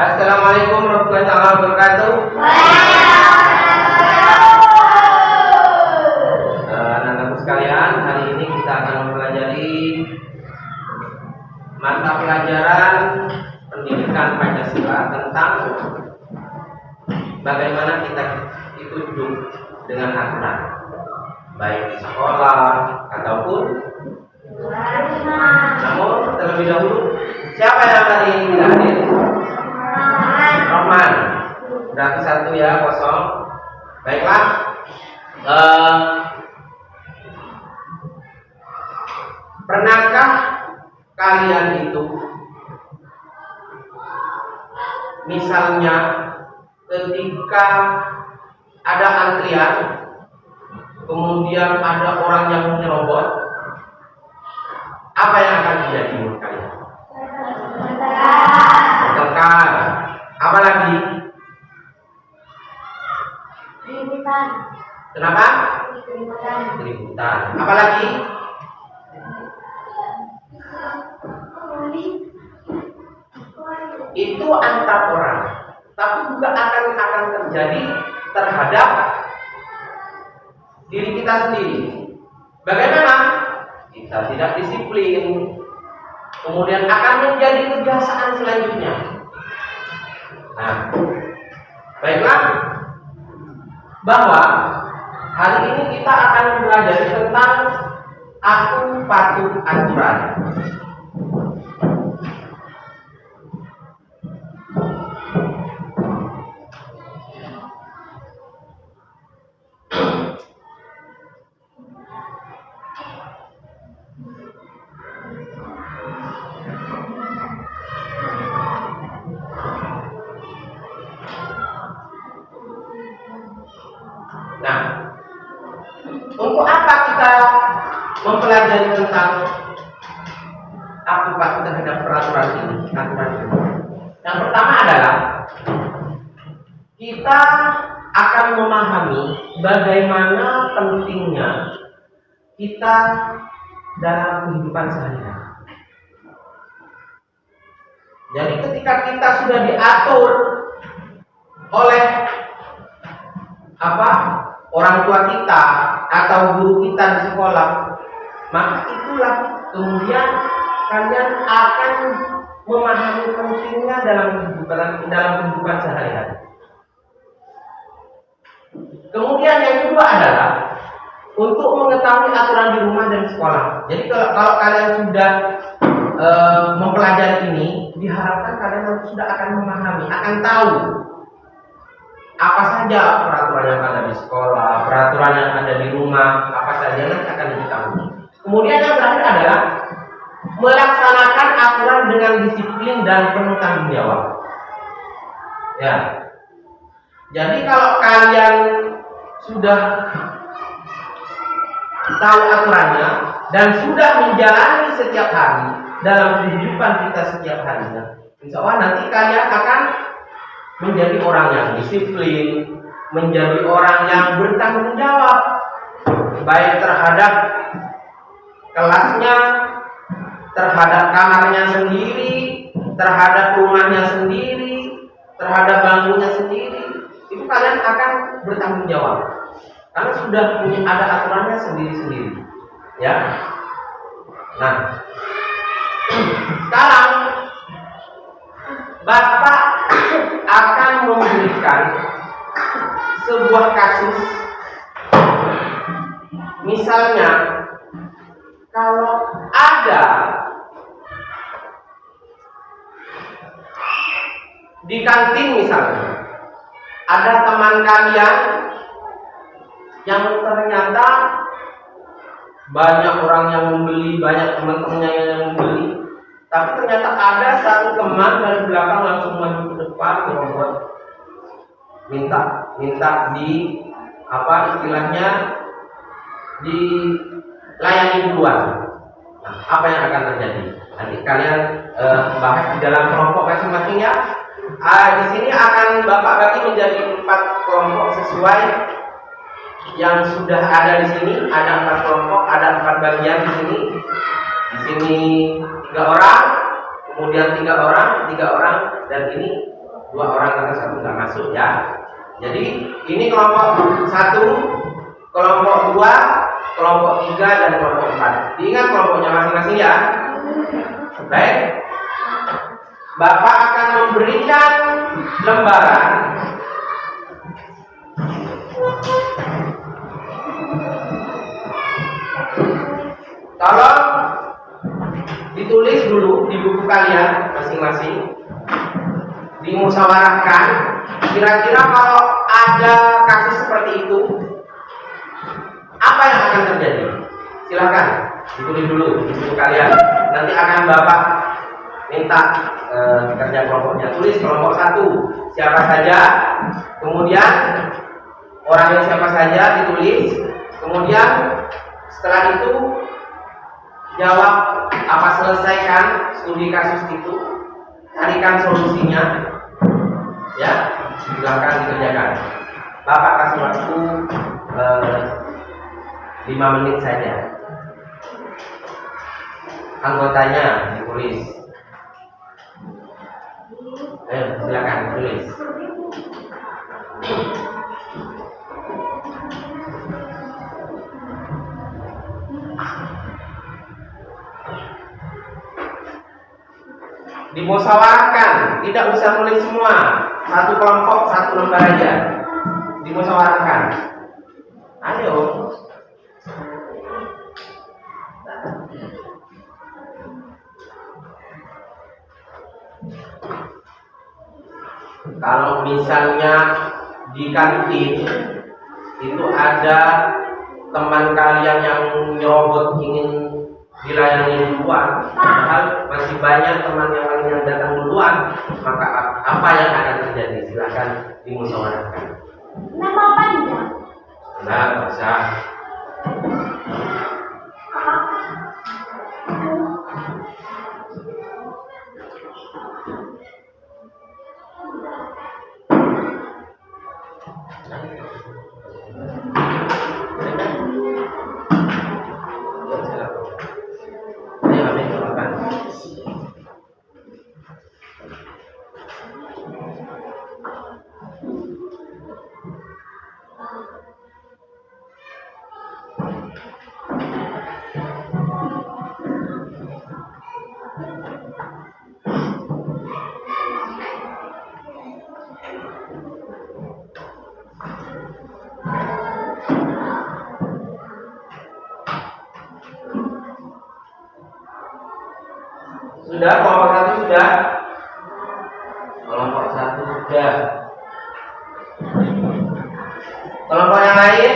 Assalamualaikum warahmatullahi wabarakatuh. Anak-anak sekalian, hari ini kita akan mempelajari mata pelajaran pendidikan Pancasila tentang bagaimana kita itu hidup dengan aturan, baik di sekolah ataupun namun terlebih dahulu, siapa yang hari ini tidak hadir? Roman. Berarti 1 ya, 0. Baiklah. Pernahkah kalian itu misalnya ketika ada antrian, kemudian ada orang yang menyerobot, apa yang akan terjadi menurut kalian? Bertengkar. Apa lagi? Keributan. Kenapa? Keributan. Apa lagi? Itu antar orang, tapi juga akan terjadi terhadap diri kita sendiri. Bagaimana? Kita tidak disiplin, kemudian akan menjadi kebiasaan selanjutnya. Nah, baiklah, bahwa hari ini kita akan belajar tentang aku patuh aturan. Nah, untuk apa kita mempelajari tentang aku patuh terhadap peraturan ini? Yang pertama adalah kita akan memahami bagaimana pentingnya kita dalam kehidupan sehari-hari. Jadi ketika kita sudah diatur oleh orang tua kita atau guru kita di sekolah, maka itulah kemudian kalian akan memahami pentingnya dalam kehidupan sehari-hari. Kemudian yang kedua adalah untuk mengetahui aturan di rumah dan sekolah. Jadi kalau kalian sudah mempelajari ini, diharapkan kalian sudah akan memahami, akan tahu apa saja peraturan yang ada di sekolah, peraturan yang ada di rumah, apa saja nanti akan diketahui. Kemudian yang terakhir adalah melaksanakan aturan dengan disiplin dan penuh tanggung jawab. Ya. Jadi kalau kalian sudah tahu aturannya dan sudah menjalani setiap hari dalam kehidupan kita setiap harinya, insya Allah nanti kalian akan menjadi orang yang disiplin, menjadi orang yang bertanggung jawab, baik terhadap kelasnya, terhadap kamarnya sendiri, terhadap rumahnya sendiri, terhadap bangkunya sendiri. Itu kalian akan bertanggung jawab, karena sudah ada aturannya sendiri-sendiri. Ya. Nah, sekarang Bapak akan memberikan sebuah kasus. Misalnya, kalau ada di kantin misalnya, ada teman kalian yang ternyata banyak orang yang membeli, banyak teman-temannya yang membeli, tapi ternyata ada satu teman dari belakang langsung maju ke depan, merobot, minta di istilahnya dilayani duluan. Nah, apa yang akan terjadi? Nanti kalian bahas di dalam kelompok masing-masing ya. Di sini akan Bapak bagi menjadi 4 kelompok sesuai yang sudah ada di sini. Ada 4 kelompok, ada 4 bagian di sini. Di sini 3 orang, kemudian 3 orang, 3 orang, dan ini 2 orang atau 1 nggak masuk ya. Jadi ini kelompok 1, kelompok 2, kelompok 3 dan kelompok 4. Diingat kelompoknya masing-masing ya. Baik. Bapak akan memberikan lembaran tolong ditulis dulu di buku kalian masing-masing, dimusyawarahkan kira-kira kalau ada kasus seperti itu apa yang akan terjadi. Silakan ditulis dulu di buku kalian. Nanti akan Bapak minta kerja kelompoknya. Tulis kelompok 1 siapa saja, kemudian orangnya siapa saja ditulis, kemudian setelah itu jawab apa, selesaikan studi kasus itu, carikan solusinya ya, silakan dikerjakan. Bapak kasih waktu 5 menit saja. Anggotanya ditulis. Ayo silakan tulis. Dimusyawarahkan, tidak usah nulis semua. 1 kelompok 1 lembar aja. Dimusyawarahkan. Ayo. Kalau misalnya di kantin itu ada teman kalian yang nyerobot ingin dilayani duluan, padahal masih banyak teman yang lain yang datang duluan, maka apa yang akan terjadi? Silakan dimusyawarahkan. Nama apa dia? Nah, bisa. Sudah, kelompok 1 sudah. Kelompok 1 sudah. Kelompok yang lain?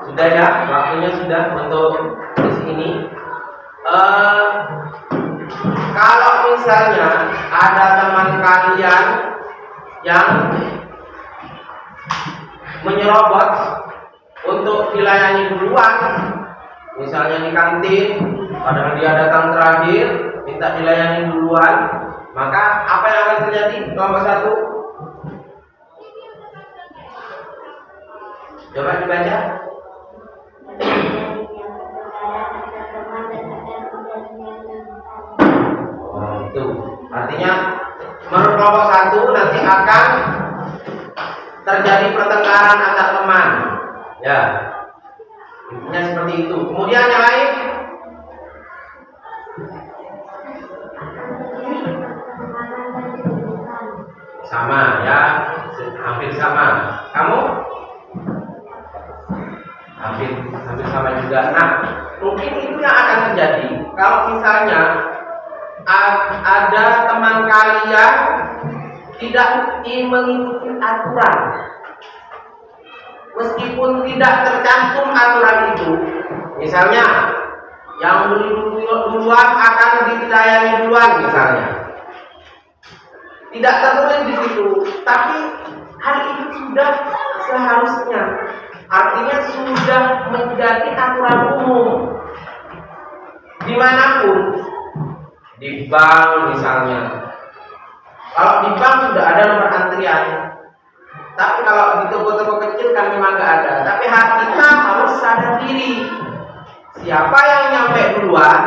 Sudah ya, waktunya sudah untuk di sini. Kalau misalnya ada teman kalian yang menyerobot untuk dilayani duluan, misalnya di kantin, padahal dia datang terakhir, minta dilayani duluan, maka apa yang akan terjadi? Kelompok 1, coba dibaca. Oh, itu artinya menurut kelompok 1 nanti akan terjadi pertengkaran antar teman, ya, intinya seperti itu. Kemudian yang lain, sama ya, hampir sama. Kamu hampir sama juga. Nah, mungkin itu yang akan terjadi kalau misalnya ada teman kalian tidak mengikuti aturan, meskipun tidak tercantum aturan itu. Misalnya yang beli duluan akan dilayani duluan, misalnya tidak tertulis di situ, tapi hal itu sudah seharusnya, artinya sudah menjadi aturan umum dimanapun, di bank misalnya. Kalau di bank sudah ada nomor antrian, tapi kalau di toko-toko kecil kan memang nggak ada. Tapi kita harus sadar diri diri. Siapa yang nyampe duluan,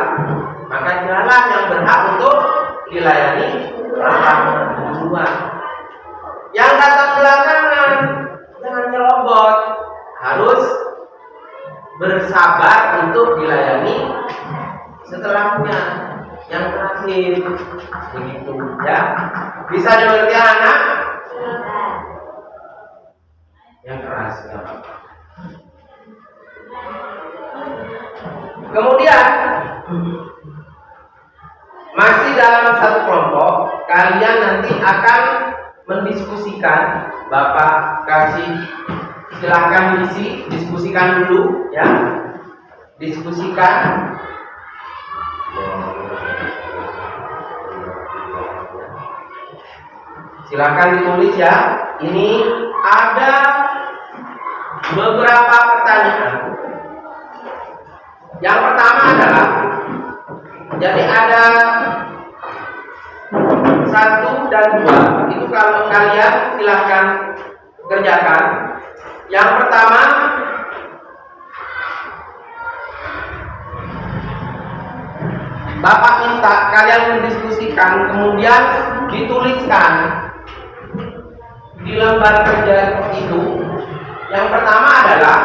maka dialah yang berhak untuk dilayani orang duluan. Yang datang belakangan jangan nyerobot, harus bersabar untuk dilayani setelahnya. Yang terakhir begitu ya. Bisa dimengerti anak? Yang keras ya. Kemudian masih dalam satu kelompok, kalian nanti akan mendiskusikan. Bapak kasih, silahkan diisi, diskusikan dulu ya. Diskusikan. Silahkan ditulis ya. Ini ada beberapa pertanyaan. Yang pertama adalah, jadi ada 1 dan 2. Itu kalau kalian silahkan kerjakan. Yang pertama, Bapak minta kalian mendiskusikan, kemudian dituliskan di lembar kerja itu. Yang pertama adalah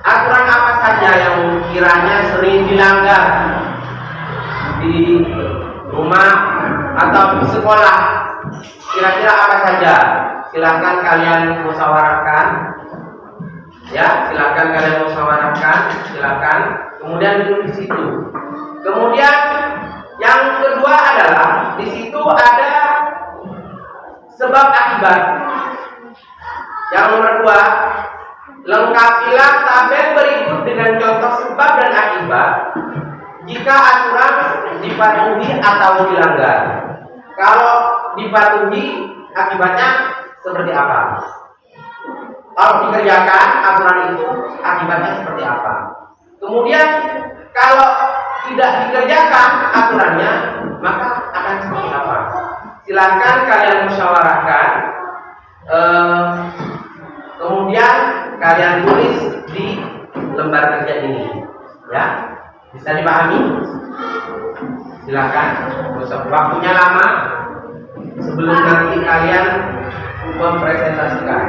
aturan apa saja yang kiranya sering dilanggar di rumah atau di sekolah. Kira-kira apa saja? Silakan kalian musyawarahkan. Ya, silakan kalian musyawarahkan. Silakan. Kemudian duduk di situ. Kemudian yang kedua adalah di situ ada sebab akibat. Yang nomor 2, lengkapilah tabel berikut dengan contoh sebab dan akibat jika aturan dipatuhi atau dilanggar. Kalau dipatuhi, akibatnya seperti apa? Kalau dikerjakan aturan itu, akibatnya seperti apa? Kemudian kalau tidak dikerjakan aturannya, maka akan seperti apa? Silakan kalian musyawarahkan. Kemudian kalian tulis di lembar kerja ini, ya. Bisa dipahami? Silakan. Waktunya lama sebelum nanti kalian mempresentasikan.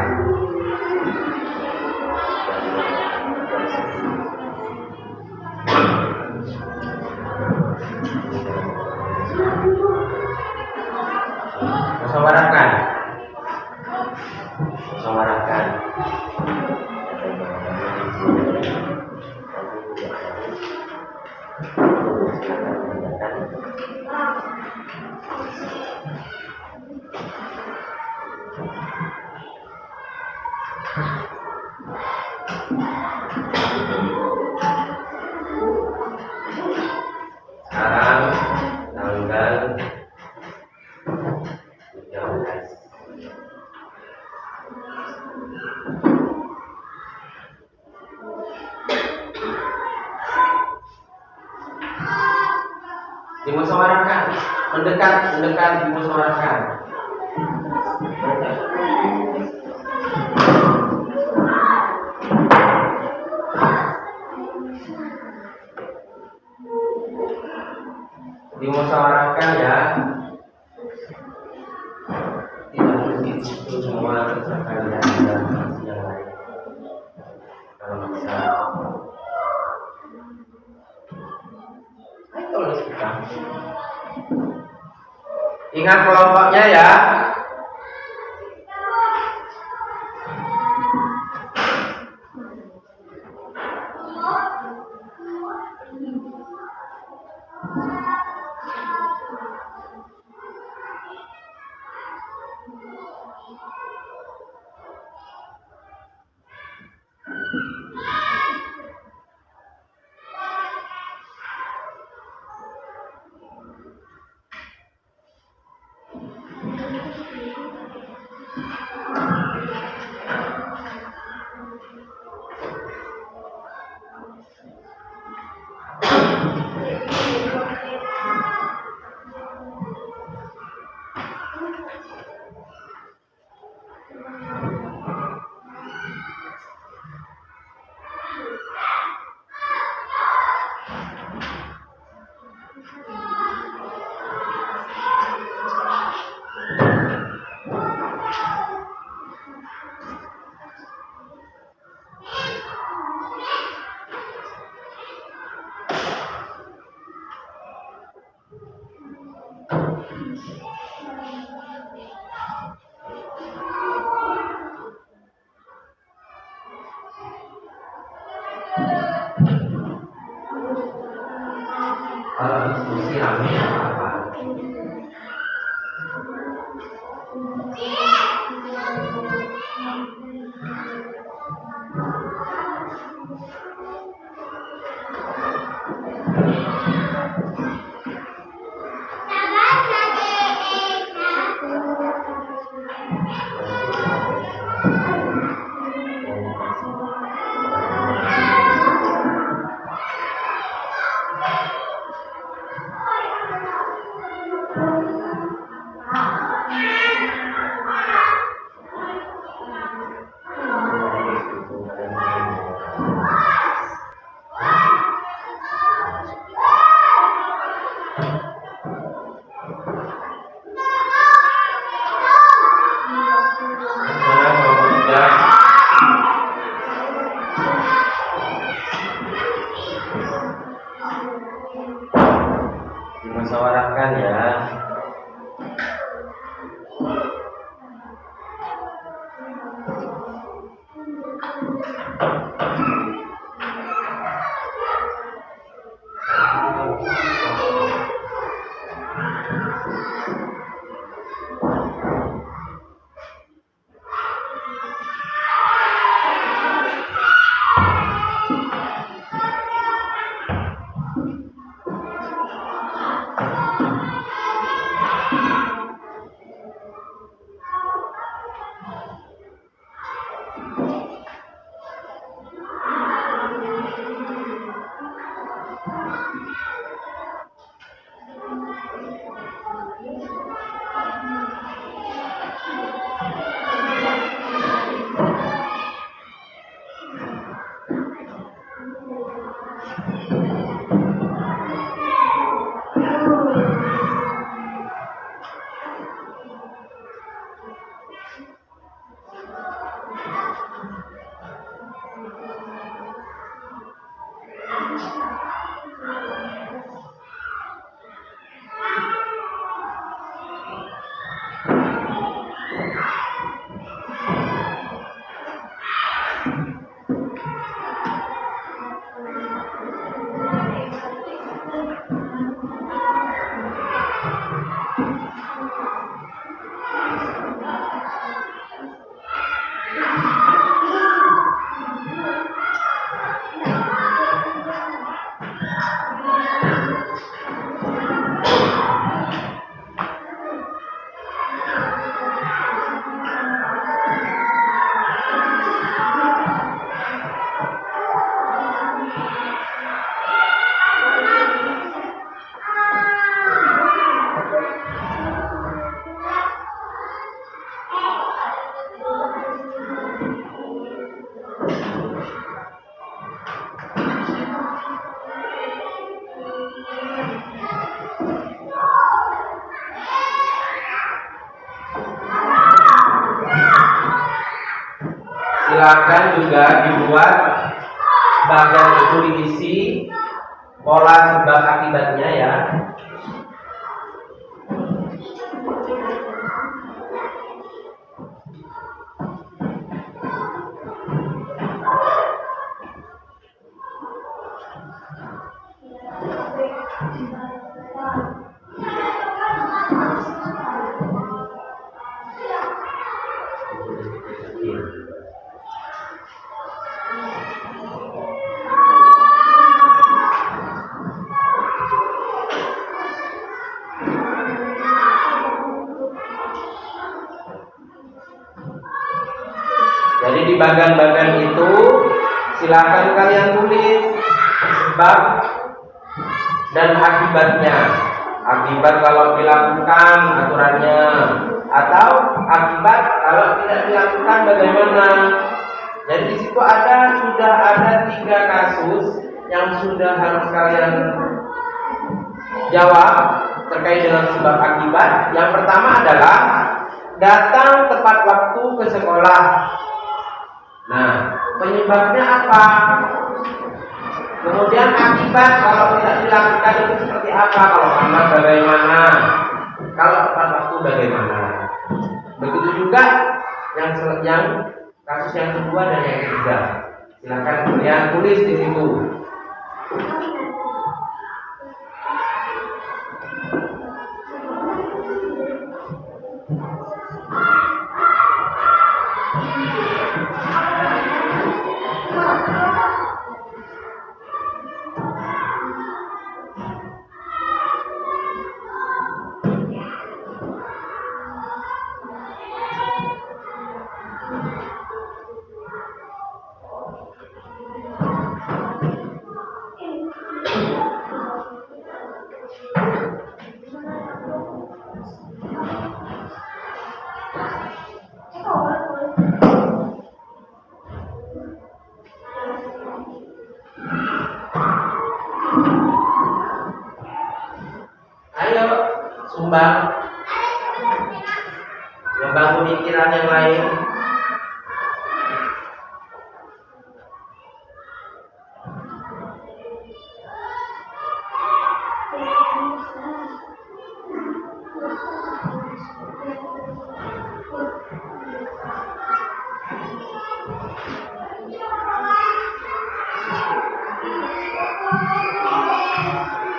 Musyawarahkan. Musyawarahkan. Sekarang tanggal 13. Dimusyawarahkan, mendekat dimusyawarahkan. Dimusyawarahkan ya. Tidak mungkin itu semua misalkan yang lain. Kalau bisa, ayo tulis kita. Ingat kelompoknya ya. masih rame apa? Dimusyawarahkan ya. Silakan juga dibuat bagian itu diisi pola sebab akibatnya ya. Jadi di bagian-bagian itu silakan kalian tulis sebab dan akibatnya. Akibat kalau dilakukan aturannya, atau akibat kalau tidak dilakukan bagaimana. Jadi di situ sudah ada 3 kasus yang sudah harus kalian jawab terkait dengan sebab akibat. Yang pertama adalah datang tepat waktu ke sekolah. Nah, penyebabnya apa? Kemudian akibat kalau tidak dilakukan itu seperti apa? Kalau lambat bagaimana? Kalau tepat waktu bagaimana? Begitu juga yang kasus yang kedua dan yang ketiga. Silakan kalian tulis di situ. sumbang, membangun pikiran yang lain.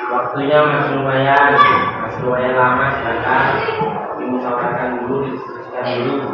Waktunya masih lumayan lama, silakan dimusyawarahkan dulu, didiskusikan dulu.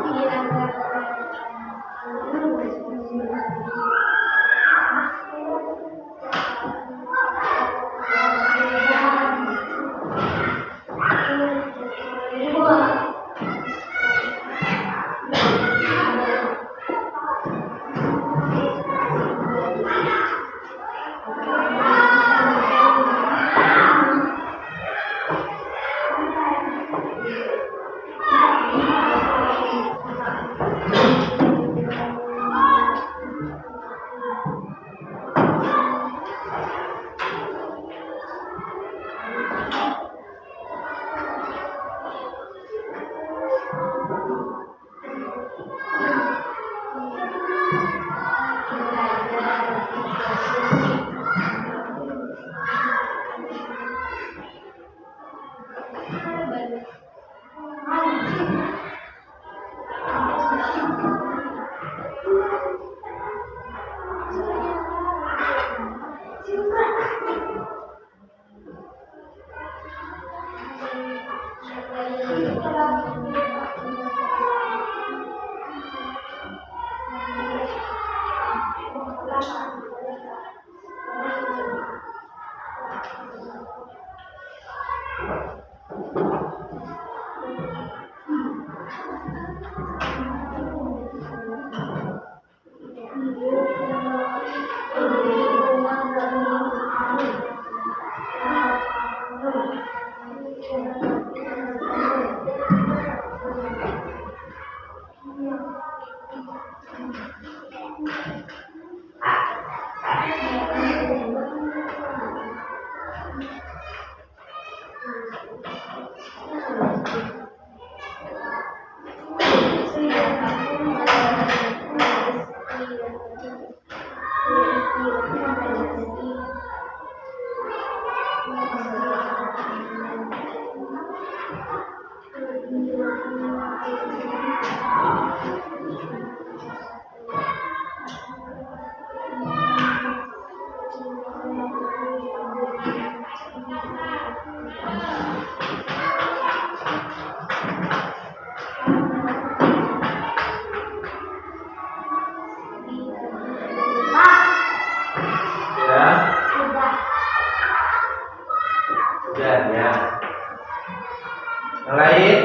Yang lain?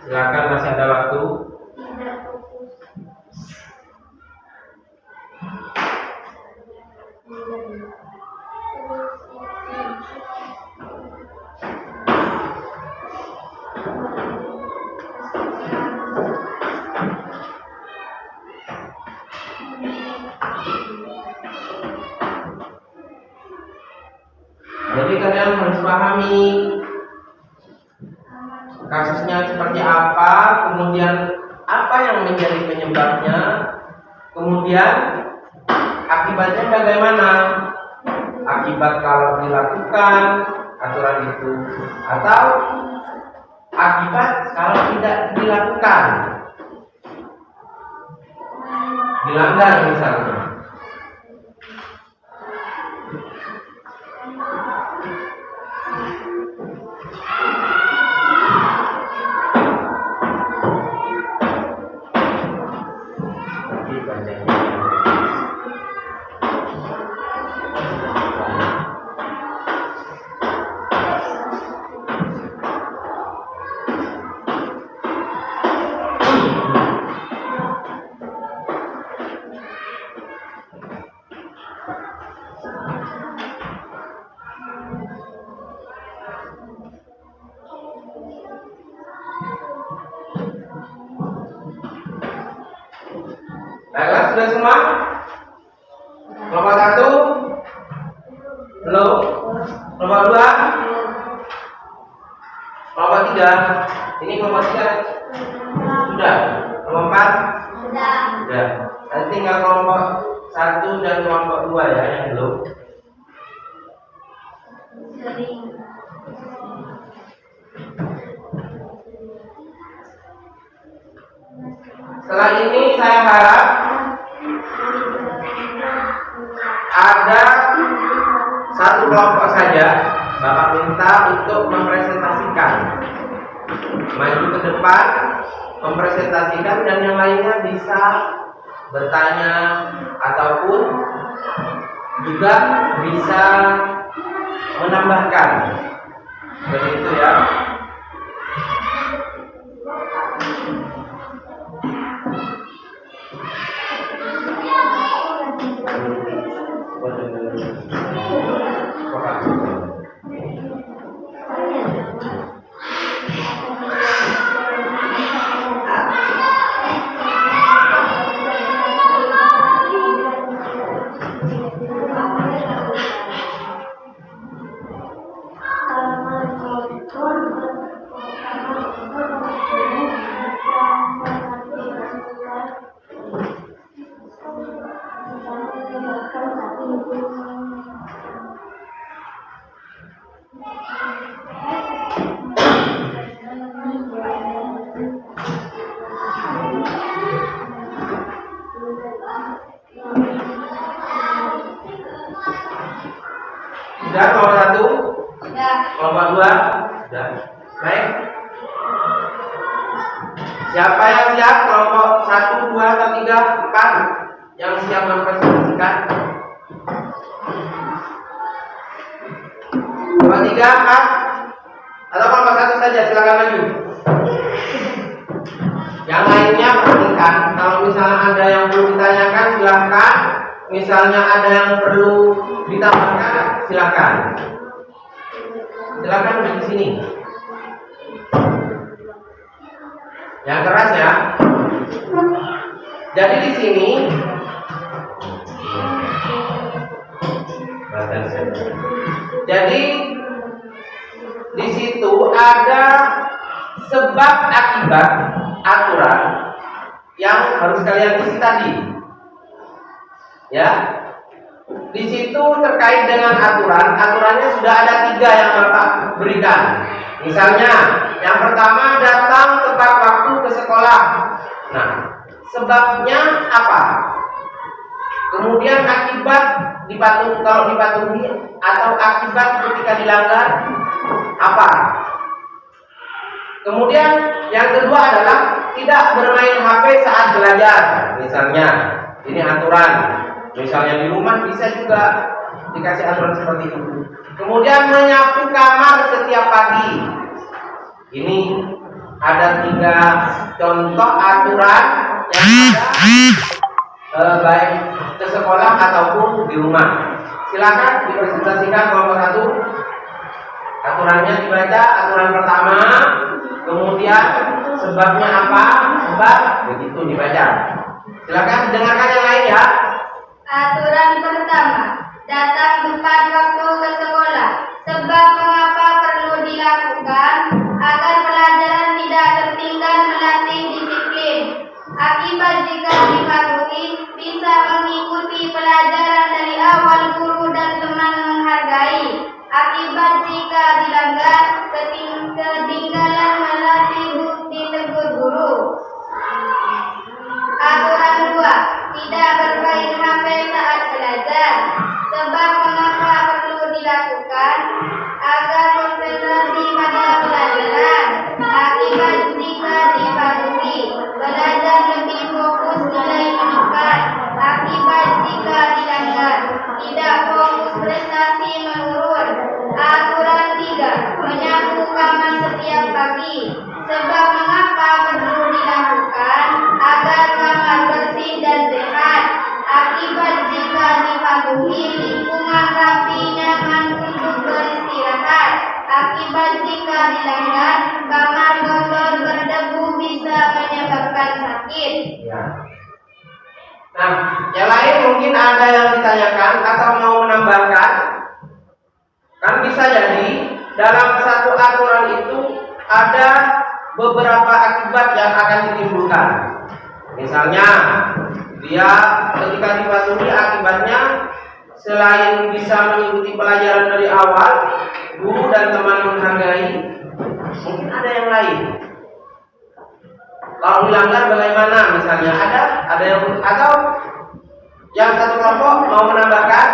Silakan, masih ada waktu. Jadi kalian harus pahami kasusnya seperti apa, kemudian apa yang menjadi penyebabnya, kemudian akibatnya bagaimana. Akibat kalau dilakukan aturan itu, atau akibat kalau tidak dilakukan, dilanggar misalnya. Baiklah, sudah semua? Kelompok 1? Belum? Kelompok 2? keempat? Sudah. Sudah. Nanti tinggal kelompok 1 dan kelompok 2 ya yang belum. Sering. Setelah ini saya harap ada satu kelompok saja Bapak minta untuk mempresentasikan, maju ke depan, mempresentasikan, dan yang lainnya bisa bertanya ataupun juga bisa menambahkan. Seperti itu ya. Sudah kelompok 1? Sudah. Kelompok 2? Sudah. Baik. Siapa yang siap? Kelompok 1, 2, atau 3, 4 yang siap mempresentasikan? Kelompok 3, 4 atau kelompok 1 saja, silakan maju. Yang lainnya perhatikan, kalau misalnya ada yang perlu ditanyakan silakan. Misalnya ada yang perlu ditambahkan, silakan. Silakan di sini. Yang keras ya. Jadi di sini jadi di situ ada sebab akibat aturan yang harus kalian isi tadi. Ya, di situ terkait dengan aturan, aturannya sudah ada 3 yang Bapak berikan. Misalnya, yang pertama datang tepat waktu ke sekolah. Nah, sebabnya apa? Kemudian akibat kalau dipatuhi atau akibat ketika dilanggar apa? Kemudian yang kedua adalah tidak bermain HP saat belajar. Misalnya, ini aturan. Misalnya di rumah bisa juga dikasih aturan seperti itu. Kemudian menyapu kamar setiap pagi. Ini ada 3 contoh aturan yang ada baik ke sekolah ataupun di rumah. Silakan dipresentasikan kelompok 1. Aturannya dibaca. Aturan pertama, kemudian sebabnya apa? Sebab begitu dibaca. Silakan didengarkan yang lain ya. Aturan pertama, datang tepat waktu ke sekolah. Sebab mengapa perlu dilakukan? Agar pelajaran tidak tertinggal, melatih disiplin. Akibat jika dipatuhi, bisa mengikuti pelajaran dari awal, guru dan teman menghargai. Akibat jika dilanggar, ketinggalan melatih ditegur guru. Aturan 2, tidak bermain HP saat belajar. Sebab mengapa perlu dilakukan? Agar konsentrasi pada pelajaran. Akibat jika dipatuhi, belajar lebih fokus, nilai meningkat. Akibat jika dilanggar, tidak fokus, prestasi menurun. Aturan 3, menyapu kamar setiap pagi. Sebab mengapa perlu dilakukan? Agar kamar bersih dan sehat. Akibat jika dipatuhi, lingkungan rapi, nyaman untuk beristirahat. Akibat jika dilanggar, kamar kotor berdebu bisa menyebabkan sakit. Ya. Nah, yang lain mungkin ada yang ditanyakan atau mau menambahkan. Kan bisa jadi dalam satu aturan itu ada beberapa akibat yang akan ditimbulkan. Misalnya, dia ketika dipatuhi akibatnya selain bisa mengikuti pelajaran dari awal, guru dan teman menghargai, mungkin ada yang lain. Kalau dilanggar bagaimana? Misalnya ada yang atau yang satu kelompok mau menambahkan?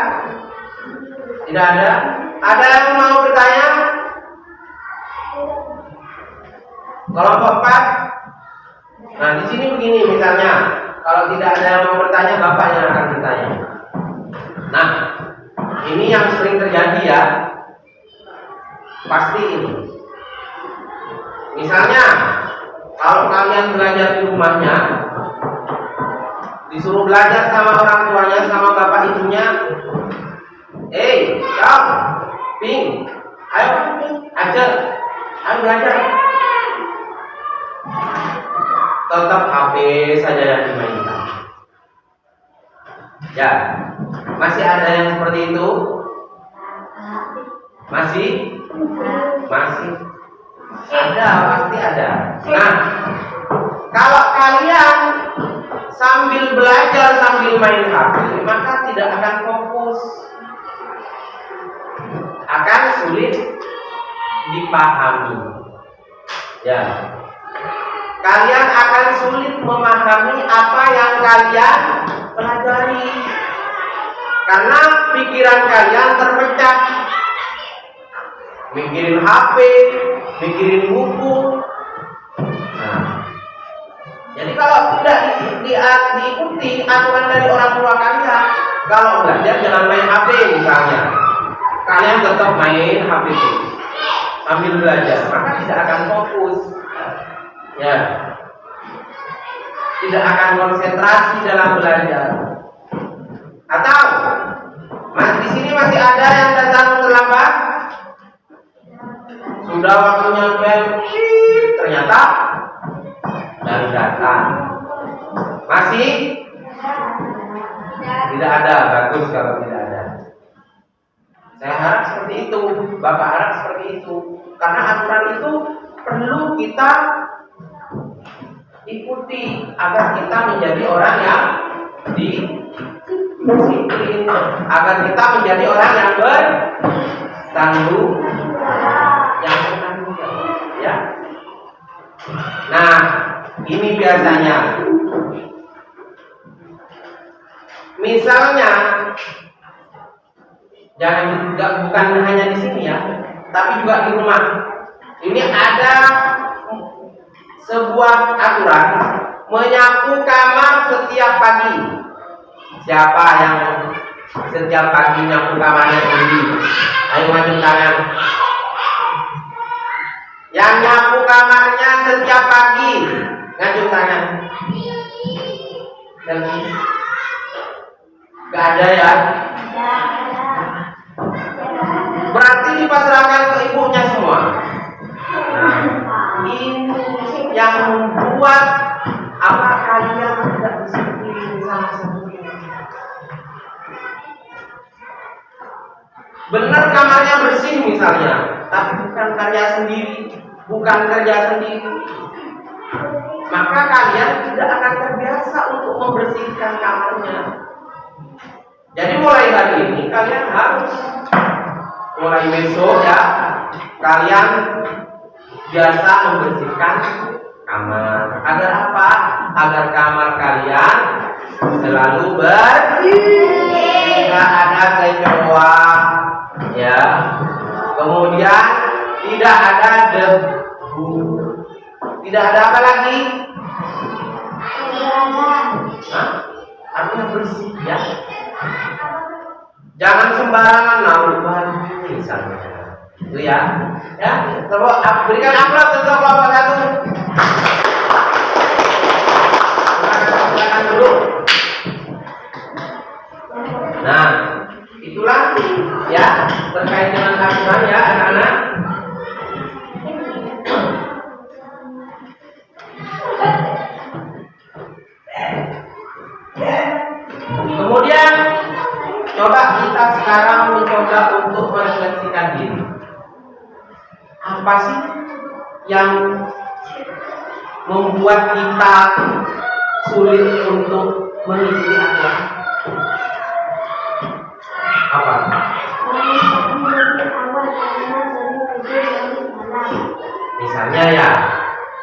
Tidak ada. Ada yang mau bertanya? Kelompok 4. Nah, di sini begini misalnya, kalau tidak ada yang mau bertanya, bapak yang akan bertanya. Nah, ini yang sering terjadi ya. Pasti ini. Misalnya, kalau kalian belajar di rumahnya, disuruh belajar sama orang tuanya, sama bapak ibunya, kau, Ping, ayo, ajar, ayo belajar. Tetap HP saja yang dimainkan. Ya, masih ada yang seperti itu? Masih? Ada, pasti ada. Nah, kalau kalian sambil belajar sambil main HP, maka tidak akan fokus, akan sulit dipahami. Ya, kalian akan sulit memahami apa yang kalian pelajari karena pikiran kalian terpecah, mikirin HP, mikirin buku. Nah, jadi kalau tidak diikuti aturan dari orang tua kalian, kalau belajar jangan main HP misalnya, kalian tetap main HP sambil belajar, maka tidak akan fokus. Ya, tidak akan konsentrasi dalam belajar. Atau, di sini masih ada yang datang terlambat. Sudah waktunya bel, ternyata baru datang. Masih? Tidak ada, bagus kalau tidak ada. Saya harap seperti itu, Bapak harap seperti itu. Karena aturan itu perlu kita ikuti agar kita menjadi orang yang disiplin, agar kita menjadi orang yang bertanggung jawab, ya. Nah, ini biasanya, misalnya, bukan hanya di sini ya, tapi juga di rumah. Ini ada sebuah aturan menyapu kamar setiap pagi. Siapa yang setiap pagi nyapu kamarnya sendiri? Ayo maju tangan. Yang nyapu kamarnya setiap pagi, ngaju tangan. Gak ada ya? Berarti dipasrahkan ke ibunya semua. Nah, ini yang membuat apa kalian tidak disiplin sama sekali. Benar kamarnya bersih misalnya, tapi bukan kerja sendiri, maka kalian tidak akan terbiasa untuk membersihkan kamarnya. Jadi mulai hari ini kalian harus, mulai besok ya, kalian biasa membersihkan kamar. Agar apa? Agar kamar kalian selalu bersih, tidak ada kecoak, ya. Kemudian tidak ada debu, tidak ada apa lagi? Artinya bersih, ya. Jangan sembarangan naruh baju misalnya, itu ya. Ya, coba berikan aplaus untuk kelompok 1. Silakan dulu. Nah, itulah ya terkait dengan aturan ya anak-anak. Kemudian coba kita sekarang mencoba untuk merefleksikan diri. Apa sih yang membuat kita sulit untuk mengikuti aturan? Apa?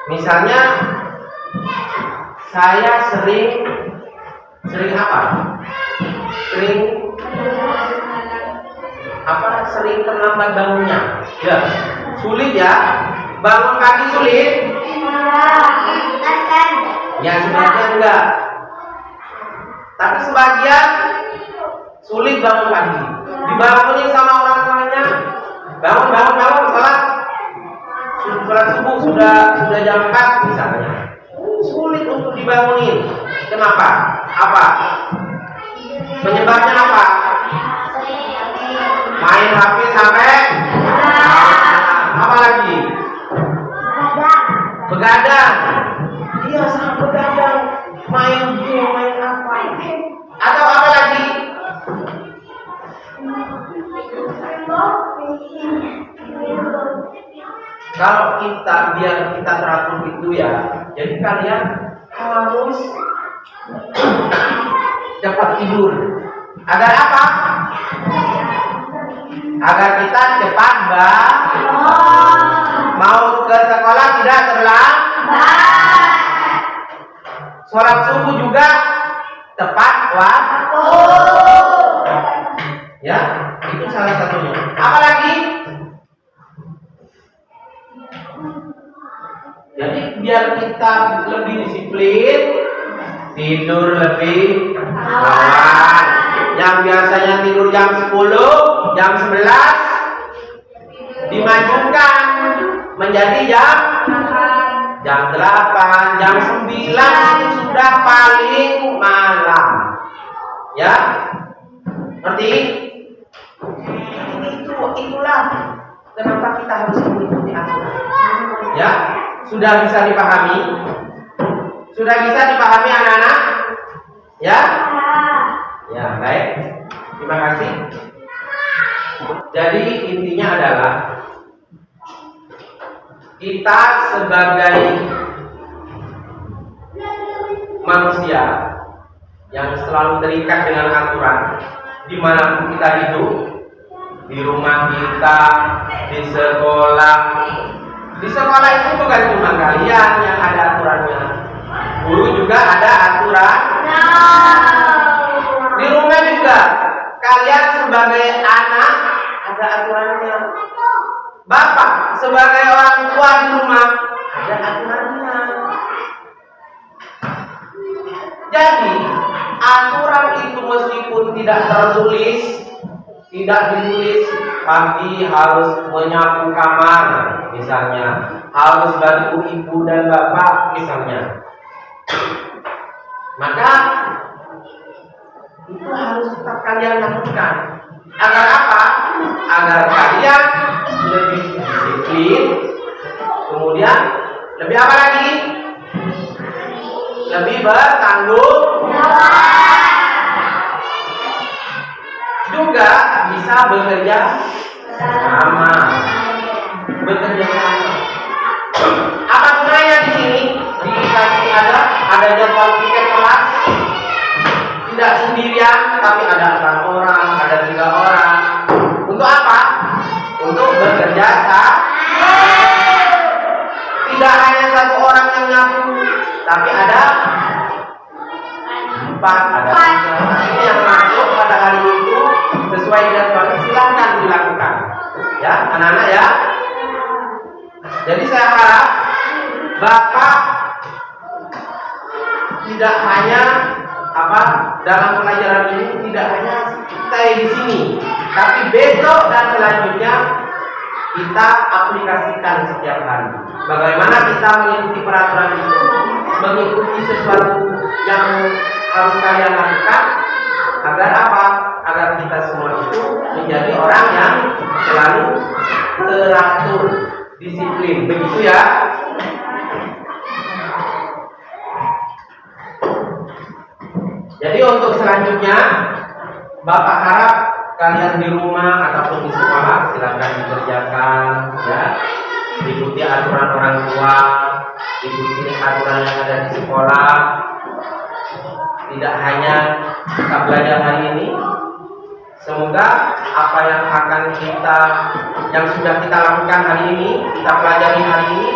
Misalnya saya sering apa? Sering terlambat bangunnya. Ya, sulit ya. Bangun pagi sulit? Ya, sebagian enggak. Tapi sebagian sulit bangun pagi. Dibangunin sama orang tuanya. Bangun, sholat subuh sudah jam 4 misalnya. Sulit untuk dibangunin. Kenapa? Apa? Penyebabnya apa? Main HP sampai apa lagi? Begadang. Iya, sangat begadang. Main game, main apa? Atau apa lagi? Kalau biar kita teratur itu ya, jadi kalian harus cepat tidur. Agar apa? Agar kita cepat mau ke sekolah tidak terlambat. Sholat subuh juga tepat waktu. Ya, itu salah satunya. Apa lagi? Jadi biar kita lebih disiplin, tidur lebih awal. Yang biasanya tidur jam 10, jam 11 dimajukan menjadi jam 8, jam 9 itu sudah paling malam. Ya? Ngerti? Itulah kenapa kita harus mengikuti aturan. Ya? Sudah bisa dipahami? Sudah bisa dipahami anak-anak? Ya? Ya, baik. Terima kasih. Jadi intinya adalah kita sebagai manusia yang selalu terikat dengan aturan dimanapun kita hidup, di rumah kita, di sekolah. Di sekolah itu bukan cuma kalian yang ada aturannya, guru juga ada aturan. Di rumah juga kalian sebagai anak ada aturannya. Bapak sebagai orang tua di rumah ada aturannya. Jadi aturan itu meskipun tidak tertulis, tidak ditulis, pagi harus menyapu kamar misalnya, harus bantu ibu dan bapak misalnya, maka itu harus tetap kalian lakukan. Agar apa? Agar kalian lebih disiplin, kemudian lebih apa lagi? Lebih bertanggung jawab. Juga bisa bekerja sama. Apa gunanya di sini? Dikasih ada jadwal tiket kelas. Tidak sendirian, tapi ada 6 orang, ada 3 orang. Untuk apa? Untuk bekerja sama. Tidak hanya 1 orang yang nyapu, tapi ada 4, ada 3. Ini yang masuk pada hari itu sesuai jadwal, silakan dilakukan. Ya, anak-anak ya. Jadi saya harap Bapak tidak hanya dalam pelajaran ini tidak hanya stay di sini, tapi besok dan selanjutnya kita aplikasikan setiap hari. Bagaimana kita mengikuti peraturan itu, mengikuti sesuatu yang harus kalian lakukan, agar apa? Agar kita semua itu menjadi orang yang selalu teratur, disiplin. Begitu ya. Jadi untuk selanjutnya, Bapak harap kalian di rumah ataupun di sekolah silakan dikerjakan, ya. Ikuti aturan orang tua, ikuti aturan yang ada di sekolah. tidak hanya kita belajar hari ini. Semoga apa yang sudah kita lakukan hari ini, kita pelajari hari ini,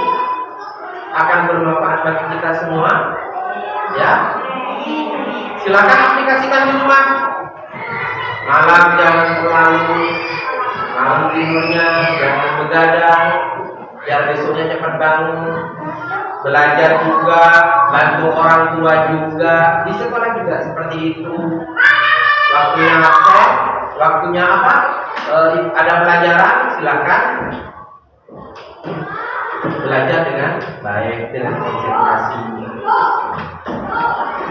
akan bermanfaat bagi kita semua. Ya, silakan aplikasikan di rumah. Malam jangan terlalu malam tidurnya, jangan begadang, biar besoknya cepat bangun. Belajar juga, bantu orang tua juga, di sekolah juga seperti itu. Waktunya absen, waktunya apa? Ada pelajaran, silakan belajar dengan baik, dengan konsentrasi.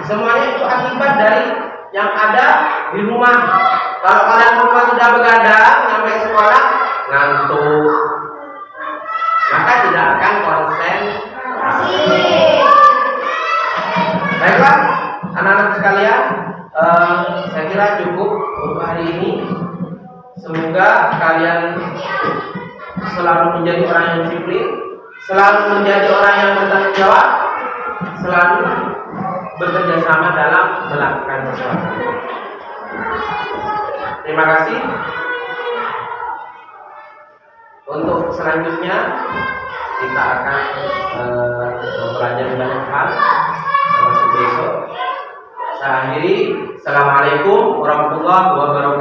Semuanya itu akibat dari yang ada di rumah. Kalau kalian di rumah sudah begadang sampai sekolah ngantuk, maka tidak akan konsentrasi. Baiklah, anak-anak sekalian, saya kira cukup untuk hari ini. Semoga kalian selalu menjadi orang yang disiplin, selalu menjadi orang yang bertanggung jawab, selalu bekerja sama dalam melakukan sesuatu. Terima kasih. Untuk selanjutnya kita akan mempelajari banyak hal termasuk besok. Saya akhiri. Assalamualaikum warahmatullahi wabarakatuh.